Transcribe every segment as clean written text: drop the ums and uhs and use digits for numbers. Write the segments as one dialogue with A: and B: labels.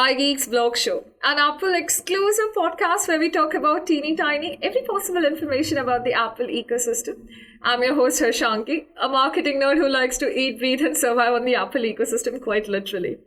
A: iGeeksBlog show, an Apple exclusive podcast where we talk about teeny tiny, every possible information about the Apple ecosystem. I'm your host Harshanki, a marketing nerd who likes to eat, breathe and survive on the Apple ecosystem quite literally.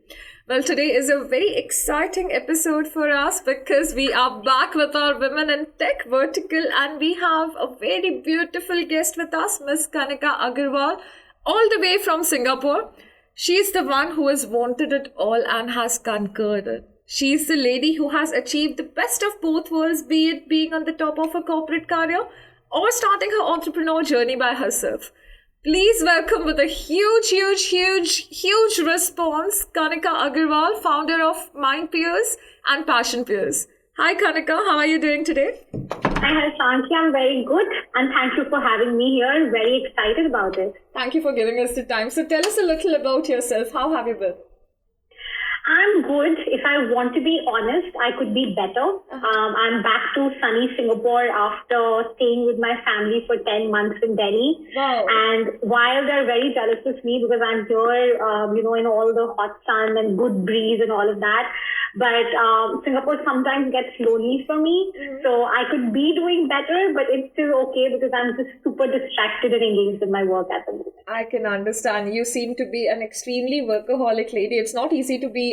A: Well, today is a very exciting episode for us because we are back with our Women in Tech vertical and we have a very beautiful guest with us, Miss Kanika Agarwal, all the way from Singapore. She's the one who has wanted it all and has conquered it. She's the lady who has achieved the best of both worlds, be it being on the top of her corporate career or starting her entrepreneur journey by herself. Please welcome with a huge response, Kanika Agarwal, founder of Mindpeers and Passionpeers. Hi Kanika, how are you doing today?
B: Hi Harshanki, I'm very good and thank you for having me here. I'm very excited about it.
A: Thank you for giving us the time. So tell us a little about yourself. How have you been?
B: I'm good. If I want to be honest, I could be better. I'm back to sunny Singapore after staying with my family for 10 months in Delhi.
A: Wow.
B: And while they're very jealous of me because I'm here, in all the hot sun and good breeze and all of that, but Singapore sometimes gets lonely for me. So I could be doing better, but it's still okay because I'm just super distracted and engaged in my work at the moment.
A: I can understand. You seem to be an extremely workaholic lady. It's not easy to be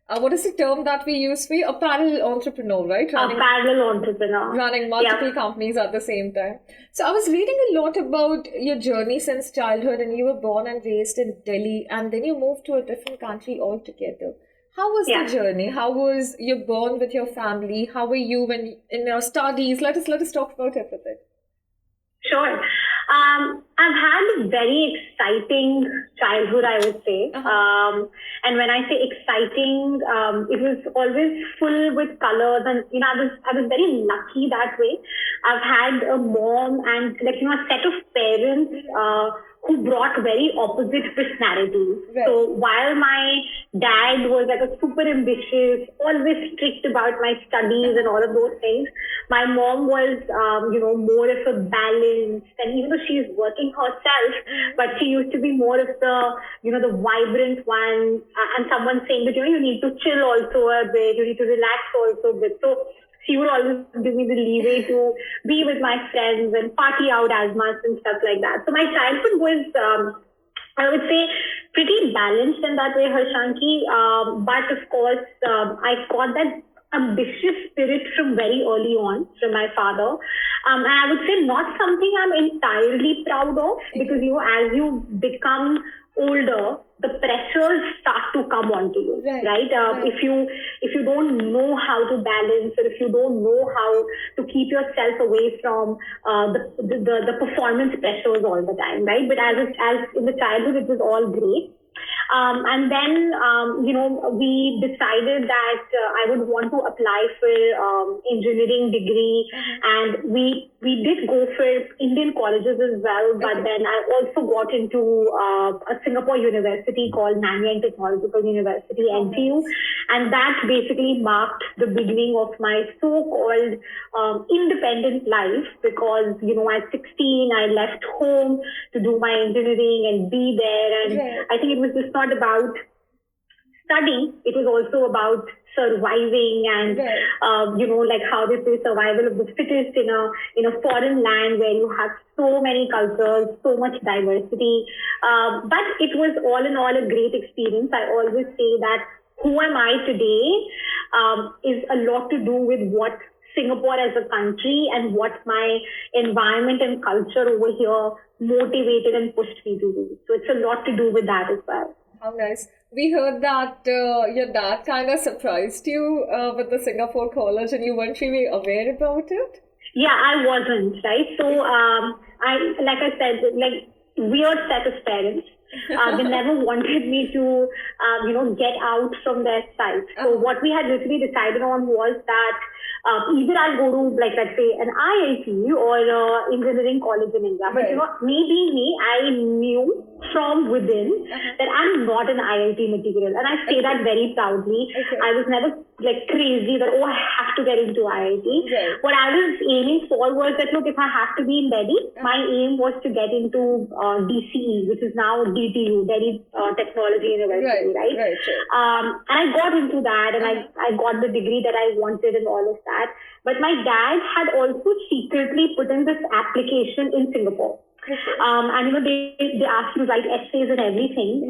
A: what is the term that we use for you? A parallel entrepreneur, right?
B: A parallel entrepreneur.
A: Running multiple companies at the same time. So I was reading a lot about your journey since childhood, and you were born and raised in Delhi and then you moved to a different country altogether. How was the journey? How was you born with your family? How were you when in your studies? Let us talk about everything.
B: Sure. I've had a very exciting childhood, I would say. And when I say exciting, it was always full with colors, and I was very lucky that way. I've had a mom and a set of parents who brought very opposite personalities. Right. So while my dad was a super ambitious, always strict about my studies and all of those things, my mom was, more of a balanced, and even though she's working herself, but she used to be more of the, the vibrant one, and someone saying that, you need to chill also a bit, you need to relax also a bit. So she would always give me the leeway to be with my friends and party out as much and stuff like that. So my childhood was, I would say, pretty balanced in that way, Harshanki. But of course, I got that ambitious spirit from very early on from my father. And I would say not something I'm entirely proud of because, as you become older, the pressures start to come onto you, right? If you don't know how to balance, or if you don't know how to keep yourself away from the performance pressures all the time, right? But as in the childhood, it was all great. And then, we decided that I would want to apply for engineering degree, and we did go for Indian colleges as well, but then I also got into a Singapore university called Nanyang Technological University, NTU, and that basically marked the beginning of my so-called independent life because, at 16, I left home to do my engineering and be there, and I think it was just not about studying, it was also about surviving and, how they say survival of the fittest in a foreign land where you have so many cultures, so much diversity. But it was all in all a great experience. I always say that who am I today is a lot to do with what Singapore as a country and what my environment and culture over here motivated and pushed me to do. So it's a lot to do with that as well.
A: How nice. We heard that your dad kind of surprised you with the Singapore college and you weren't really aware about it?
B: Yeah, I wasn't, right? So, like I said, weird set of parents. They never wanted me to, get out from their sight. So what we had literally decided on was that either I'll go to, let's say, an IIT or engineering college in India. But, maybe I knew from within that I'm not an IIT material, and I say that very proudly. I was never like crazy that I have to get into IIT. What I was aiming for was that look, if I have to be in Delhi, my aim was to get into DCE, which is now DTU, Delhi Technology University, right? And I got into that, and I got the degree that I wanted and all of that. But my dad had also secretly put in this application in Singapore. And they asked you to write essays and everything.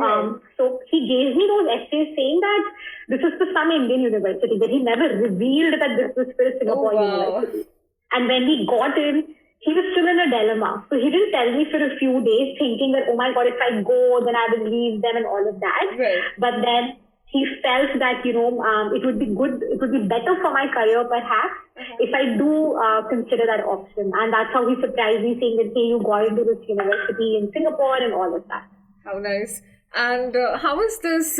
B: So he gave me those essays saying that this is for some Indian university, but he never revealed that this was for a Singapore university. And when we got in, he was still in a dilemma. So he didn't tell me for a few days, thinking that, oh my God, if I go, then I will leave them and all of that. But then he felt that, it would be good, it would be better for my career perhaps if I do consider that option. And that's how he surprised me, saying that, hey, you got into this university in Singapore and all of that.
A: How nice. And how was this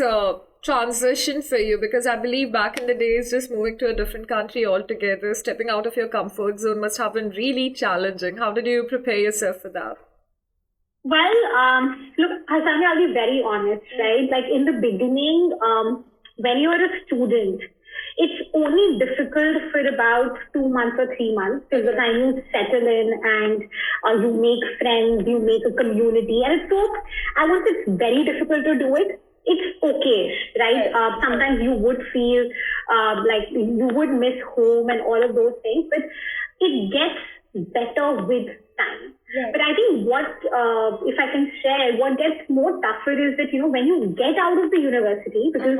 A: transition for you? Because I believe back in the days, just moving to a different country altogether, stepping out of your comfort zone must have been really challenging. How did you prepare yourself for that?
B: Well, look, Harshanki, I'll be very honest, right? Like in the beginning, when you're a student, it's only difficult for about 2 months or 3 months till the time you settle in and you make friends, you make a community. And it's so, I won't say it's very difficult to do it. It's okay, right? Sometimes you would feel like you would miss home and all of those things, but it gets better with time. But I think what, if I can share, what gets more tougher is that, when you get out of the university, because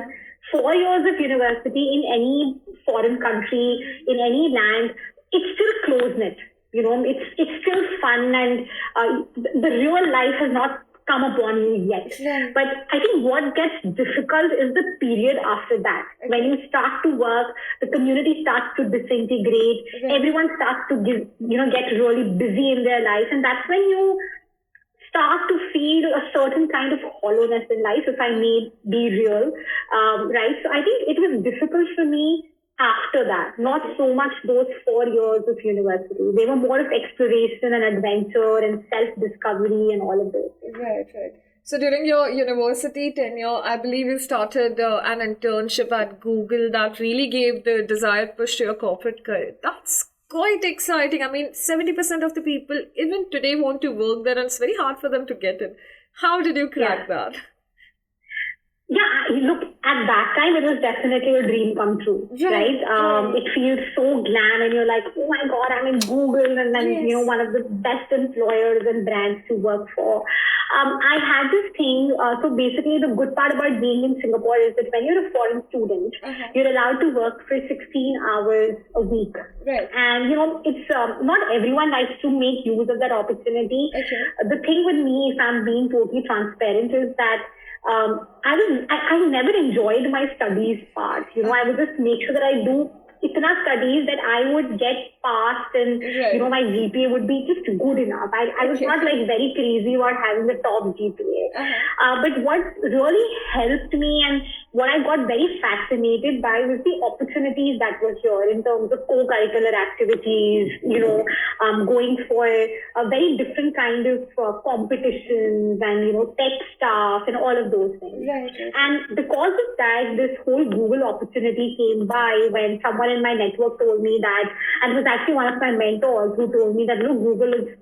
B: 4 years of university in any foreign country, in any land, it's still close-knit. It's still fun, and the real life has not come upon you yet. But I think what gets difficult is the period after that. When you start to work, the community starts to disintegrate, everyone starts to get really busy in their life, and that's when you start to feel a certain kind of hollowness in life, if I may be real, right? So I think it was difficult for me after that, not so much those 4 years of university. They were more of exploration and adventure and self-discovery and all of those things.
A: Right. So during your university tenure, I believe you started an internship at Google that really gave the desired push to your corporate career. That's quite exciting. I mean, 70% of the people even today want to work there, and it's very hard for them to get in. How did you crack that?
B: Yeah, look, at that time, it was definitely a dream come true, right? It feels so glam, and you're like, oh my God, I'm in Google, and then, one of the best employers and brands to work for. I had this thing, so basically the good part about being in Singapore is that when you're a foreign student, you're allowed to work for 16 hours a week. And, it's not everyone likes to make use of that opportunity. The thing with me, if I'm being totally transparent, is that I never enjoyed my studies part. I would just make sure that I do enough studies that I would get past, and my GPA would be just good enough. I was not like very crazy about having the top GPA. But what really helped me and what I got very fascinated by was the opportunities that were here in terms of co-curricular activities, going for a very different kind of competitions and, tech stuff and all of those things. And because of that, this whole Google opportunity came by when someone in my network told me that, and it was actually one of my mentors who told me that, Google is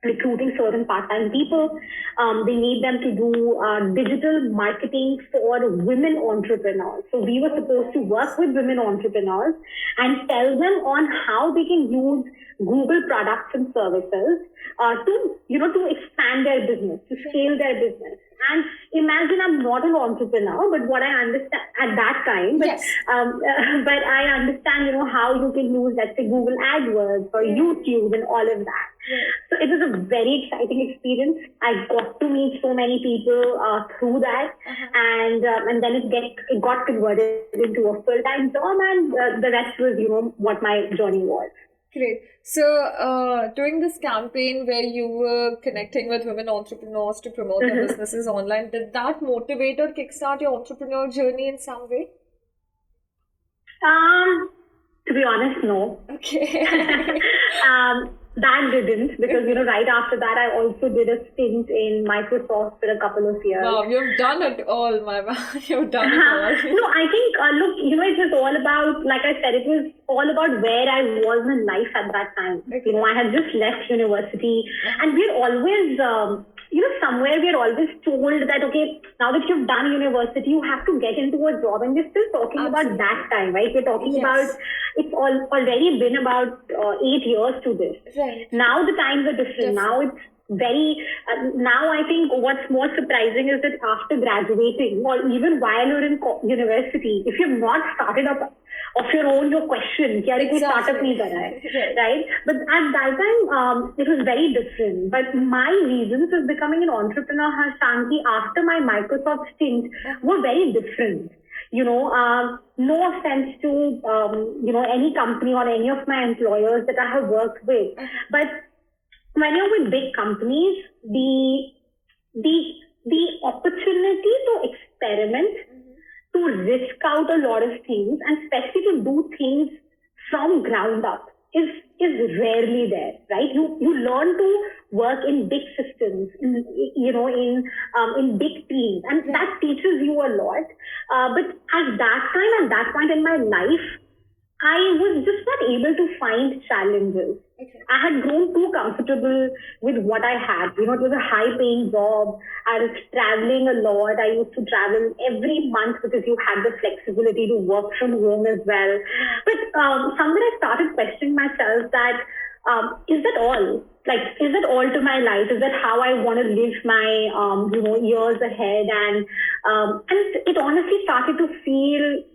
B: recruiting certain part-time people. They need them to do digital marketing for women entrepreneurs. So we were supposed to work with women entrepreneurs and tell them on how they can use Google products and services to expand their business, to scale their business. And imagine I'm not an entrepreneur, but what I understand at that time, but I understand, how you can use, let's say, Google AdWords or YouTube and all of that. So it was a very exciting experience. I got to meet so many people through that, and then it got converted into a full-time job, and the rest was, what my journey was.
A: Great. So, during this campaign where you were connecting with women entrepreneurs to promote their businesses online, did that motivate or kickstart your entrepreneur journey in some way?
B: To be honest, no.
A: Okay.
B: That didn't, because, right after that, I also did a stint in Microsoft for a couple of years.
A: Wow, you've done it all, my man. You've done it all.
B: No, I think, look, it was all about, like I said, it was all about where I was in life at that time.
A: Okay.
B: I had just left university, and we're always, somewhere we're always told that, okay, now that you've done university, you have to get into a job, and we're still talking about that time, right? We're talking about, it's already been about 8 years to this.
A: Right.
B: Now the times are different. Now it's very, now I think what's more surprising is that after graduating, or even while you're in university, if you've not started up of your own, your question, startup nahi kar raha hai, right? But at that time, it was very different. But my reasons of becoming an entrepreneur, Harshanki, after my Microsoft stint were very different. No offense to, any company or any of my employers that I have worked with, but when you're with big companies, the opportunity to experiment, to risk out a lot of things, and especially to do things from ground up is rarely there, right? You learn to work in big systems, in big teams, and that teaches you a lot. But at that point in my life, I was just not able to find challenges. Okay. I had grown too comfortable with what I had. It was a high-paying job. I was traveling a lot. I used to travel every month because you had the flexibility to work from home as well. But somewhere I started questioning myself that, is that all? Like, is that all to my life? Is that how I want to live my, years ahead? And it honestly started to feel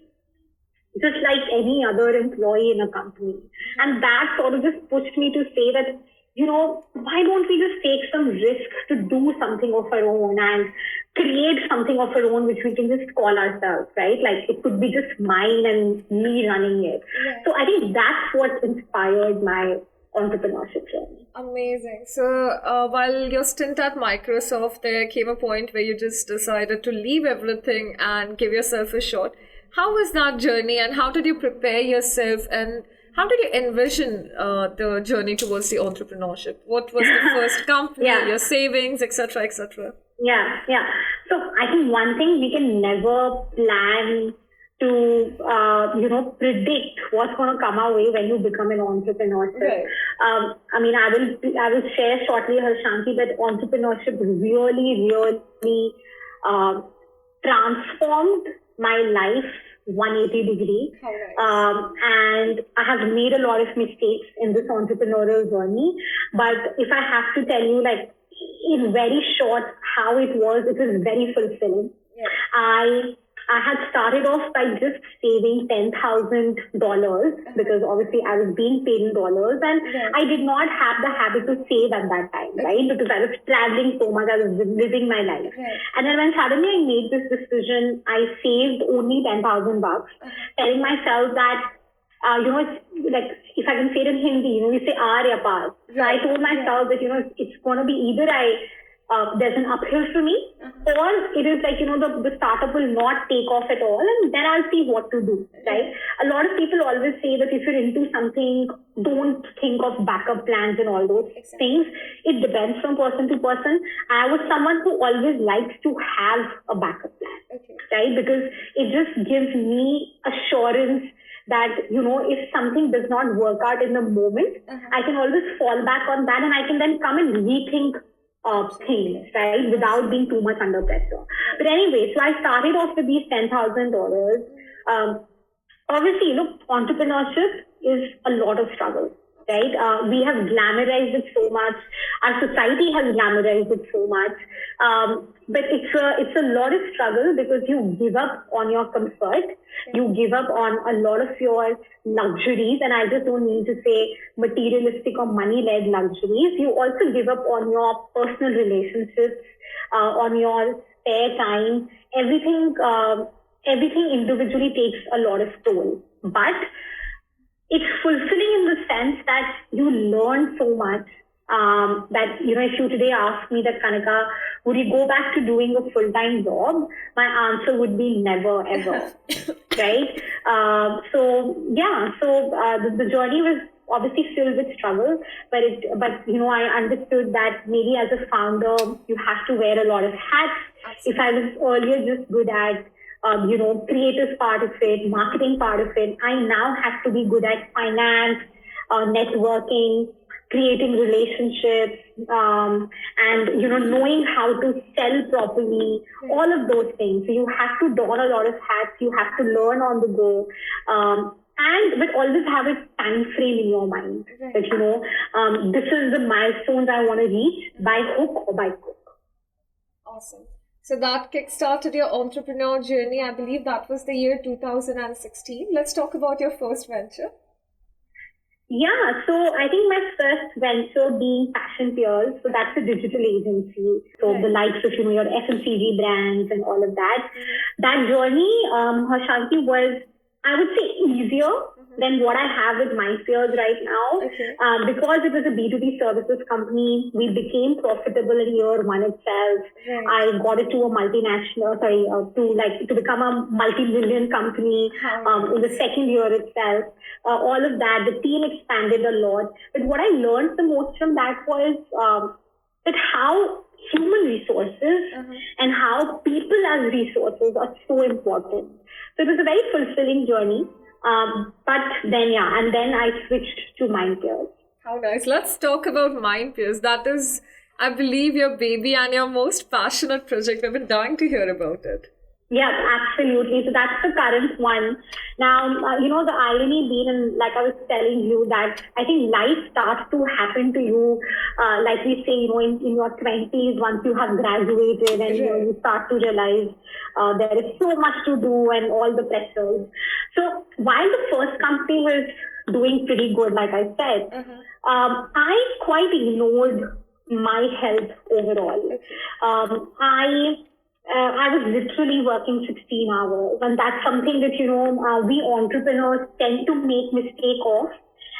B: just like any other employee in a company. And that sort of just pushed me to say that, why don't we just take some risk to do something of our own and create something of our own, which we can just call ourselves, right? Like, it could be just mine and me running it. Yeah. So I think that's what inspired my entrepreneurship journey.
A: Amazing. So while your stint at Microsoft, there came a point where you just decided to leave everything and give yourself a shot. How was that journey, and how did you prepare yourself, and how did you envision the journey towards the entrepreneurship? What was the first company, your savings, etc., etc.?
B: Yeah. So I think one thing, we can never plan to, predict what's going to come our way when you become an entrepreneur.
A: Right.
B: I will share shortly, Harshanki, that entrepreneurship really, really transformed my life 180 degree. And I have made a lot of mistakes in this entrepreneurial journey. But if I have to tell you, like, in very short how it was very fulfilling. Yeah. I had started off by just saving $10,000 because obviously I was being paid in dollars, and I did not have the habit to save at that time, right? Because I was traveling so much, I was living my life. And then when suddenly I made this decision, I saved only $10,000, telling myself that, it's like, if I can say it in Hindi, we say aar ya paar. So I told myself that, it's going to be either there's an uphill for me, or it is like, the startup will not take off at all, and then I'll see what to do, right? A lot of people always say that if you're into something, don't think of backup plans and all those things. It depends from person to person. I was someone who always likes to have a backup plan, right? Because it just gives me assurance that, if something does not work out in the moment, I can always fall back on that, and I can then come and rethink things, right, without being too much under pressure. But anyway, so I started off with these $10,000. Obviously, entrepreneurship is a lot of struggle, right? We have glamorized it so much. Our society has glamorized it so much. But it's a lot of struggle because you give up on your comfort. You give up on a lot of your luxuries, and I just don't mean to say materialistic or money-led luxuries. You also give up on your personal relationships, on your spare time. Everything individually takes a lot of toll. But it's fulfilling in the sense that you learn so much. That, if you today ask me that, Kanika, would you go back to doing a full-time job? My answer would be never, ever. Right? The journey was obviously filled with struggle, but I understood that maybe as a founder, you have to wear a lot of hats. Absolutely. If I was earlier just good at creative part of it, marketing part of it, I now have to be good at finance, networking, creating relationships, and knowing how to sell properly, all of those things. So you have to don a lot of hats. You have to learn on the go, but always have a time frame in your mind that this is the milestones I want to reach by hook or by crook.
A: Awesome. So that kickstarted your entrepreneur journey. I believe that was the year 2016. Let's talk about your first venture.
B: Yeah, so I think my first venture being Mindpeers, so that's a digital agency. So the likes of, your FMCG brands and all of that. That journey, Harshanki, was, I would say, easier than what I have with Mindpeers right now. Okay. Because it was a B2B services company, we became profitable in year one itself. Right. I got it to a multinational, to become a multi-million company in the second year itself. All of that, the team expanded a lot. But what I learned the most from that was that how human resources and how people as resources are so important. So it was a very fulfilling journey. But then I switched to Mindpeers.
A: How nice. Let's talk about Mindpeers. That is, I believe, your baby and your most passionate project. I've been dying to hear about it.
B: Yeah, absolutely. So that's the current one. Now, the irony being, and like I was telling you, that I think life starts to happen to you, like we say, in your 20s, once you have graduated and you start to realize there is so much to do and all the pressures. So while the first company was doing pretty good, like I said, I quite ignored my health overall. I was literally working 16 hours, and that's something that, we entrepreneurs tend to make mistake of.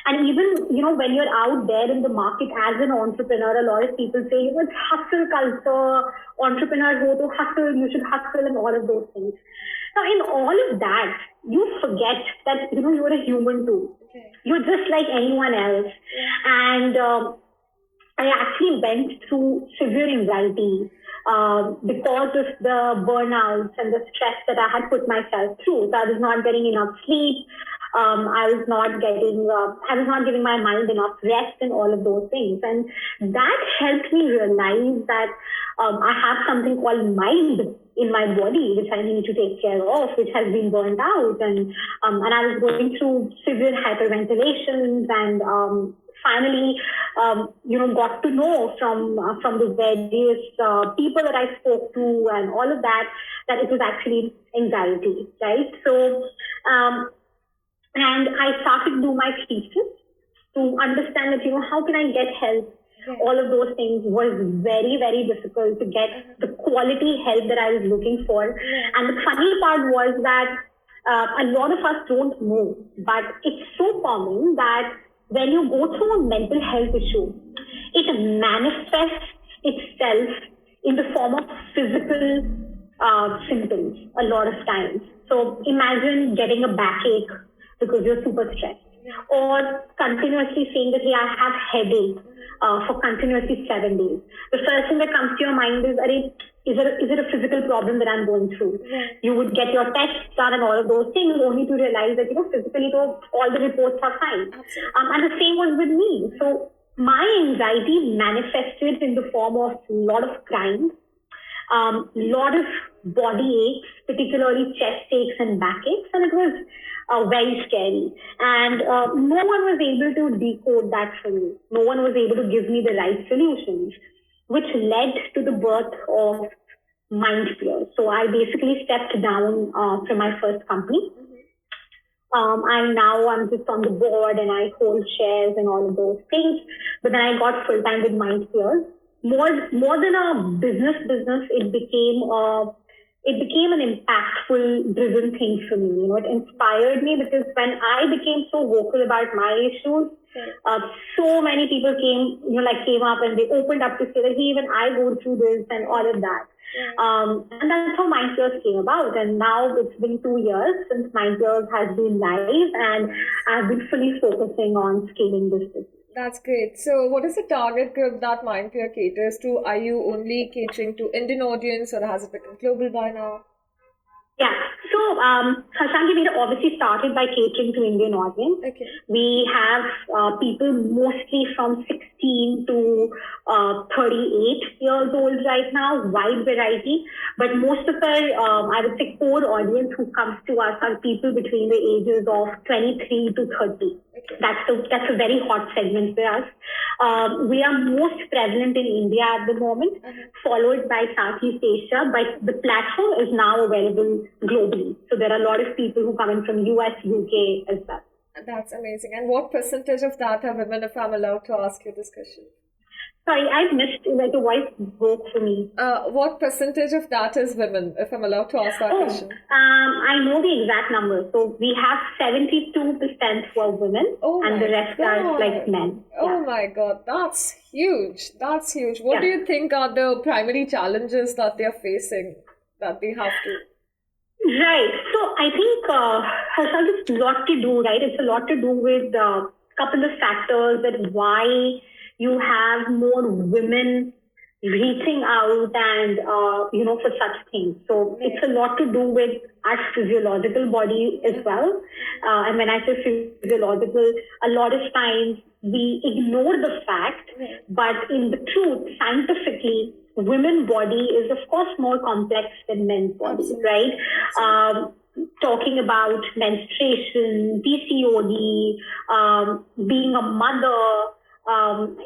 B: And even, when you're out there in the market as an entrepreneur, a lot of people say, it's hustle culture, entrepreneurs go to hustle, you should hustle, and all of those things. Now, in all of that, you forget that, you're a human too. Okay. You're just like anyone else. And I actually went through severe anxiety because of the burnouts and the stress that I had put myself through. So I was not getting enough sleep. I was not giving my mind enough rest and all of those things. And that helped me realize that I have something called mind in my body, which I need to take care of, which has been burned out. And I was going through severe hyperventilations and finally, got to know from the various people that I spoke to and all of that it was actually anxiety, right? So, and I started to do my thesis to understand that, how can I get help? All of those things was very, very difficult to get the quality help that I was looking for. And the funny part was that a lot of us don't know, but it's so common that when you go through a mental health issue, it manifests itself in the form of physical symptoms a lot of times. So imagine getting a backache because you're super stressed, or continuously saying that, hey, I have headache for continuously 7 days. The first thing that comes to your mind is, is it a physical problem that I'm going through? You would get your tests done and all of those things only to realize that, physically all the reports are fine. And the same was with me. So my anxiety manifested in the form of a lot of crying, lot of body aches, particularly chest aches and backaches, and it was very scary. And no one was able to decode that for me. No one was able to give me the right solutions, which led to the birth of Mindpeers. So I basically stepped down from my first company. I'm just on the board and I hold shares and all of those things. But then I got full time with Mindpeers. More than a business, it became an impactful, driven thing for me. It inspired me because when I became so vocal about my issues, So many people came up and they opened up to say that, hey, even I go through this and all of that. And that's how Mindpeers came about. And now it's been 2 years since Mindpeers has been live, and I've been fully focusing on scaling this business.
A: That's great. So what is the target group that Mindpeers caters to? Are you only catering to Indian audience, or has it become global by now?
B: Yeah. So, Harshanki, we obviously started by catering to Indian audience.
A: Okay.
B: We have people mostly from 16 to 38 years old right now, wide variety. But most of our, I would say, core audience who comes to us are people between the ages of 23 to 30. Okay. That's a very hot segment for us. We are most prevalent in India at the moment, followed by Southeast Asia, but the platform is now available globally. So there are a lot of people who come in from US, UK as well.
A: That's amazing. And what percentage of that are women, if I'm allowed to ask you this question?
B: Sorry, I missed, like the voice broke for me.
A: What percentage of that is women, if I'm allowed to ask that question?
B: I know the exact number. So we have 72% for women, and the rest are like men.
A: Oh my God, that's huge. That's huge. What do you think are the primary challenges that they're facing, that they have to?
B: Right. So I think, Harshanki, it's a lot to do, right? It's a lot to do with a couple of factors that why you have more women reaching out and, for such things. So it's a lot to do with our physiological body as well. And when I say physiological, a lot of times we ignore the fact, but in the truth, scientifically, women's body is of course more complex than men's body, right? Talking about menstruation, PCOD, being a mother,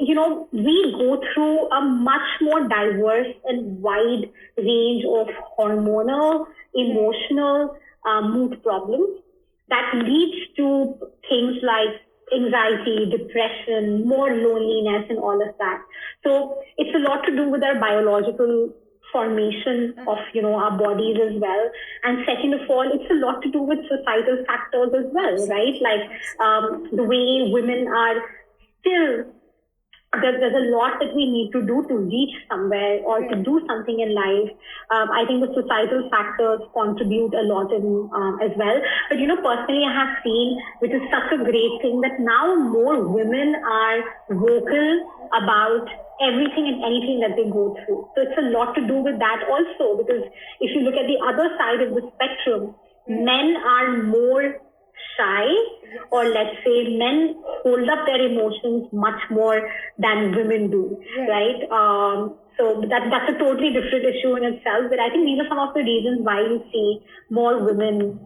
B: we go through a much more diverse and wide range of hormonal, emotional, mood problems that leads to things like anxiety, depression, more loneliness, and all of that. So it's a lot to do with our biological formation of, our bodies as well. And second of all, it's a lot to do with societal factors as well, right? Like the way women are still, there's a lot that we need to do to reach somewhere or to do something in life. I think the societal factors contribute a lot in as well. But, personally, I have seen, which is such a great thing, that now more women are vocal about everything and anything that they go through. So it's a lot to do with that also, because if you look at the other side of the spectrum, men are more shy, or let's say men hold up their emotions much more than women do, right? So that's a totally different issue in itself, but I think these are some of the reasons why you see more women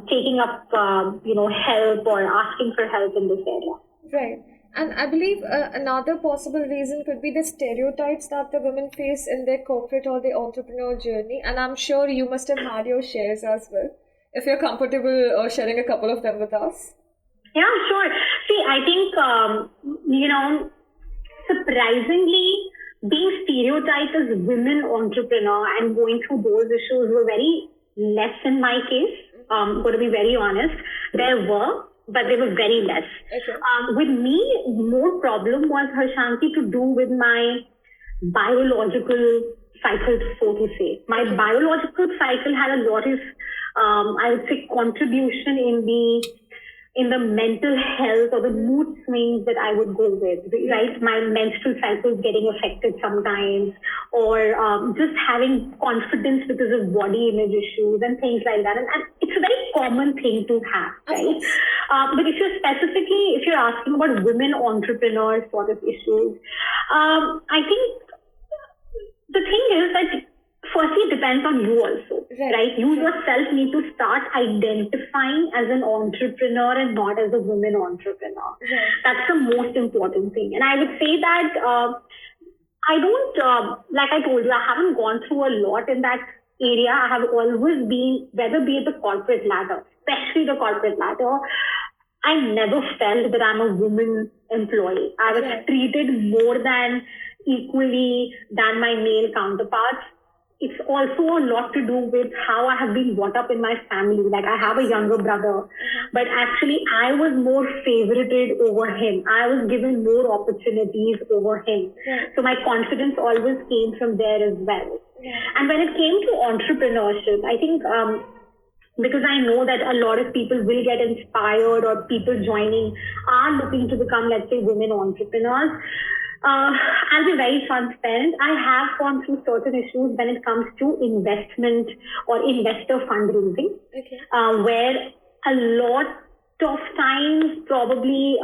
B: taking up, help or asking for help in this area.
A: Right. And I believe another possible reason could be the stereotypes that the women face in their corporate or their entrepreneur journey. And I'm sure you must have had your shares as well, if you're comfortable sharing a couple of them with us.
B: Yeah, sure. See, I think, surprisingly, being stereotyped as women entrepreneur and going through those issues were very less in my case. I'm going to be very honest. There were, but they were very less. Okay. With me, more problem was, Harshanki, to do with my biological cycle, so to say. My biological cycle had a lot of, I would say, contribution in the mental health or the mood swings that I would go with, right? My menstrual cycle getting affected sometimes, or just having confidence because of body image issues and things like that. And it's a very common thing to have, right? But if you're asking about women entrepreneurs sort of issues, I think the thing is that firstly, it depends on you also, right? You yourself need to start identifying as an entrepreneur and not as a woman entrepreneur. That's the most important thing. And I would say that I don't, like I told you, I haven't gone through a lot in that area. I have always been, whether be it the corporate ladder, especially the corporate ladder, I never felt that I'm a woman employee. I was treated more than equally than my male counterparts. it's also a lot to do with how I have been brought up in my family. Like I have a younger brother, but actually I was more favorited over him. I was given more opportunities over him. So my confidence always came from there as well. And when it came to entrepreneurship, I think because I know that a lot of people will get inspired, or people joining are looking to become, let's say, women entrepreneurs. I'll be very transparent. I have gone through certain issues when it comes to investment or investor fundraising, where a lot of times probably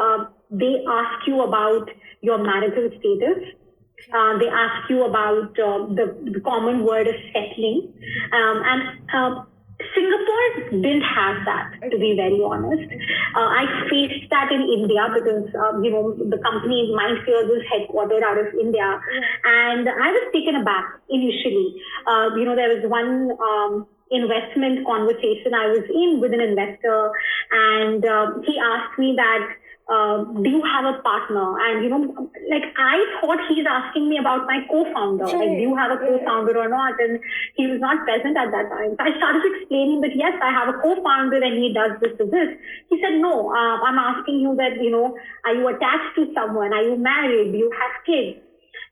B: they ask you about your marital status. They ask you about the common word of settling. Singapore didn't have that, to be very honest. I faced that in India because, the company Mindpeers is headquartered out of India. And I was taken aback initially. There was one investment conversation I was in with an investor, and he asked me that, do you have a partner? And, I thought he's asking me about my co-founder. Like, do you have a co-founder or not? And he was not present at that time. So I started explaining that, yes, I have a co-founder and he does this to this. He said, no, I'm asking you that, are you attached to someone? Are you married? Do you have kids?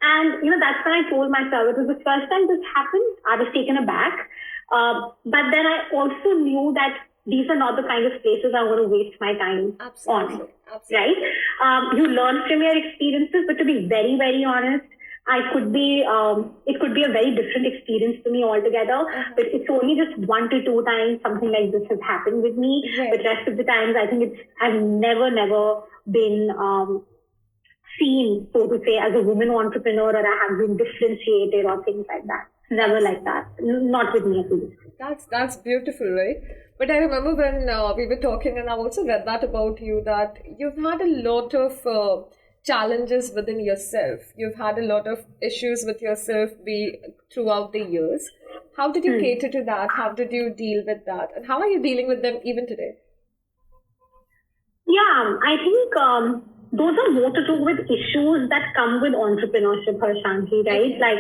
B: And, that's when I told myself, it was the first time this happened. I was taken aback. But then I also knew that these are not the kind of places I want to waste my time on. Right? You learn from your experiences, but to be very, very honest, it could be a very different experience to me altogether. But it's only just 1 to 2 times something like this has happened with me. But rest of the times, I think I've never been seen, so to say, as a woman entrepreneur, or I have been differentiated or things like that. Never like that. Not with me at least.
A: That's beautiful, right? But I remember when we were talking, and I've also read that about you, that you've had a lot of challenges within yourself. You've had a lot of issues with yourself throughout the years. How did you cater to that? How did you deal with that? And how are you dealing with them even today?
B: Yeah, I think those are more to do with issues that come with entrepreneurship, Harshanki, right? Like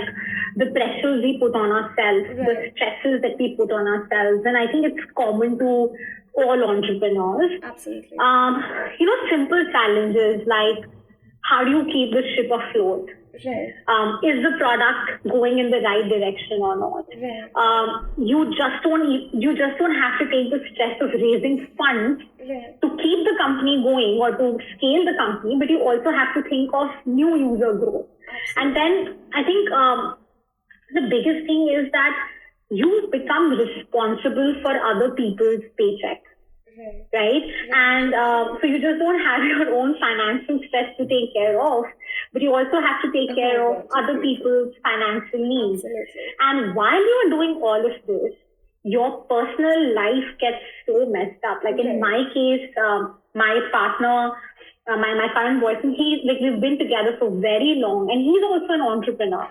B: the pressures we put on ourselves, the stresses that we put on ourselves. And I think it's common to all entrepreneurs.
A: Absolutely.
B: Simple challenges like, how do you keep the ship afloat? Is the product going in the right direction or not? You just don't have to take the stress of raising funds to keep the company going or to scale the company, but you also have to think of new user growth. And then I think the biggest thing is that you become responsible for other people's paycheck. Right? And so you just don't have your own financial stress to take care of, but you also have to take care of other people's financial needs. And while you are doing all of this, your personal life gets so messed up. Like in my case, my partner, my current boyfriend, we've been together for very long, and he's also an entrepreneur.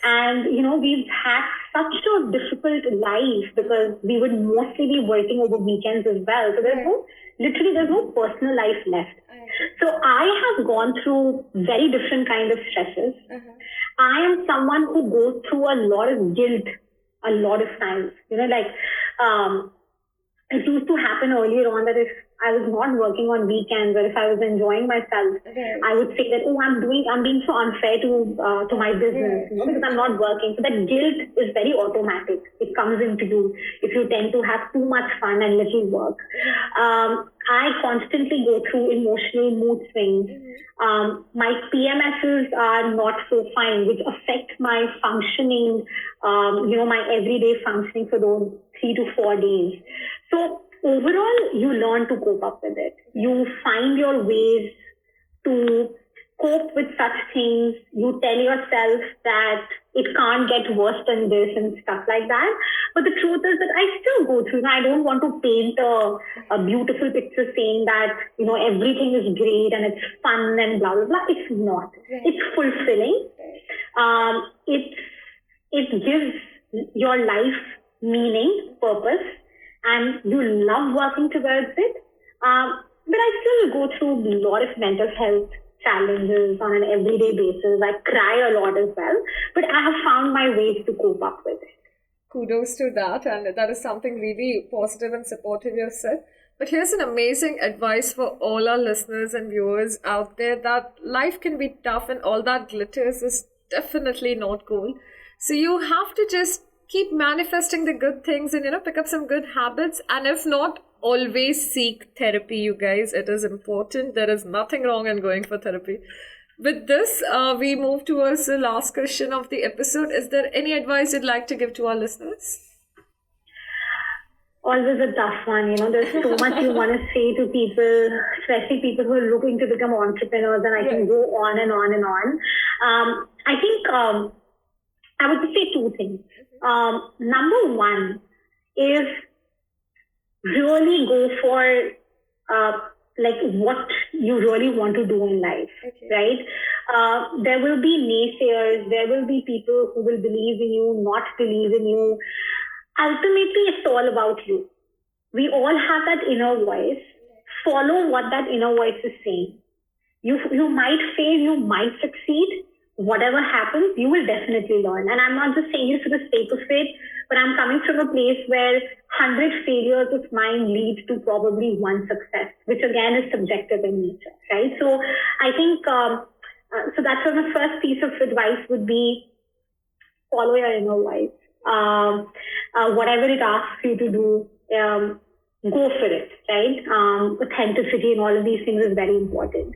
B: And, we've had such a difficult life because we would mostly be working over weekends as well. So there's no personal life left. So I have gone through very different kind of stresses. I am someone who goes through a lot of guilt a lot of times. It used to happen earlier on that if I was not working on weekends or if I was enjoying myself, I would say that, I'm being so unfair to my business, because I'm not working. So that guilt is very automatic. It comes into you if you tend to have too much fun and little work. I constantly go through emotional mood swings. My PMSs are not so fine, which affect my functioning, my everyday functioning for those 3 to 4 days. So overall, you learn to cope up with it. You find your ways to cope with such things. You tell yourself that it can't get worse than this and stuff like that. But the truth is that I still go through. I don't want to paint a beautiful picture saying that, everything is great and it's fun and blah, blah, blah. It's not. It's fulfilling. It gives your life meaning, purpose, and you love working towards it. But I still go through a lot of mental health challenges on an everyday basis. I cry a lot as well, but I have found my ways to cope up with it.
A: Kudos to that, and that is something really positive and supportive you have said. But here's an amazing advice for all our listeners and viewers out there, that life can be tough and all that glitters is definitely not gold. So you have to just keep manifesting the good things and, pick up some good habits. And if not, always seek therapy, you guys. It is important. There is nothing wrong in going for therapy. With this, we move towards the last question of the episode. Is there any advice you'd like to give to our listeners?
B: Always a tough one. There's so much you want to say to people, especially people who are looking to become entrepreneurs, and I can go on and on and on. I think I would just say two things. Number one is really go for what you really want to do in life, right? There will be naysayers, there will be people who will believe in you, not believe in you. Ultimately, it's all about you. We all have that inner voice. Follow what that inner voice is saying. You might fail, you might succeed. Whatever happens, you will definitely learn. And I'm not just saying it for the sake of it, but I'm coming from a place where 100 failures of mine lead to probably one success, which again is subjective in nature, right? So I think, so that's why my first piece of advice would be follow your inner voice. Whatever it asks you to do, go for it, right? Authenticity and all of these things is very important.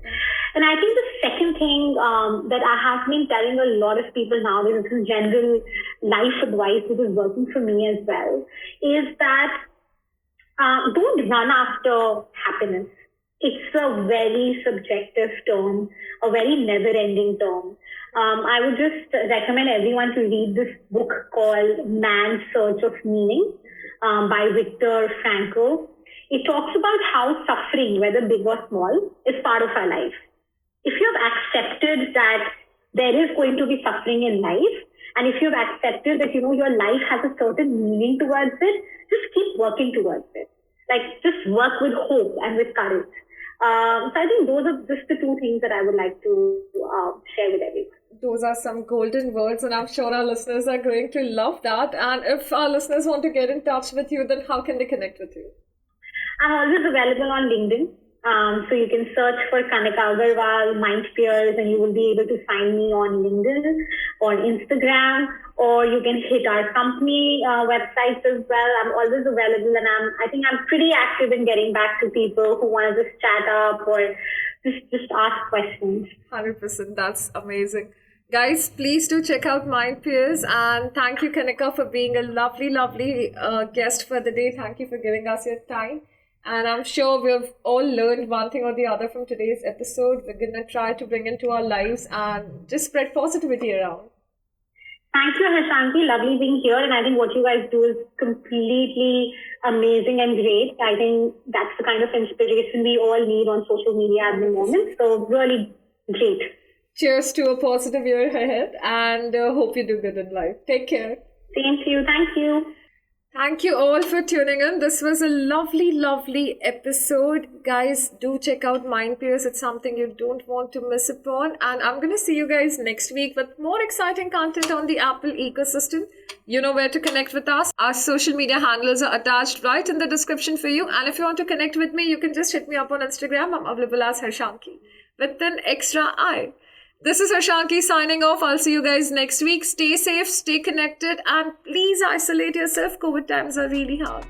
B: And I think the second thing that I have been telling a lot of people nowadays, this is general life advice, which is working for me as well, is that don't run after happiness. It's a very subjective term, a very never-ending term. I would just recommend everyone to read this book called Man's Search of Meaning by Viktor Frankl. It talks about how suffering, whether big or small, is part of our life. If you have accepted that there is going to be suffering in life, and if you've accepted that, your life has a certain meaning towards it, just keep working towards it. Just work with hope and with courage. So I think those are just the two things that I would like to share with everyone.
A: Those are some golden words, and I'm sure our listeners are going to love that. And if our listeners want to get in touch with you, then how can they connect with you?
B: I'm always available on LinkedIn. So you can search for Kanika Agarwal, Mindpeers, and you will be able to find me on LinkedIn or Instagram, or you can hit our company websites as well. I'm always available, and I think I'm pretty active in getting back to people who want to just chat up or just ask questions.
A: 100%. That's amazing. Guys, please do check out Mindpeers, and thank you, Kanika, for being a lovely, lovely guest for the day. Thank you for giving us your time. And I'm sure we've all learned one thing or the other from today's episode. We're going to try to bring into our lives and just spread positivity around.
B: Thank you, Harshanki. Lovely being here. And I think what you guys do is completely amazing and great. I think that's the kind of inspiration we all need on social media at the moment. So really great.
A: Cheers to a positive year ahead, and hope you do good in life. Take care.
B: Same to you. Thank you.
A: Thank you all for tuning in. This was a lovely, lovely episode. Guys, do check out Mindpeers. It's something you don't want to miss upon. And I'm going to see you guys next week with more exciting content on the Apple ecosystem. You know where to connect with us. Our social media handles are attached right in the description for you. And if you want to connect with me, you can just hit me up on Instagram. I'm available as Harshanki with an extra I. This is Harshanki signing off. I'll see you guys next week. Stay safe, stay connected, and please isolate yourself. COVID times are really hard.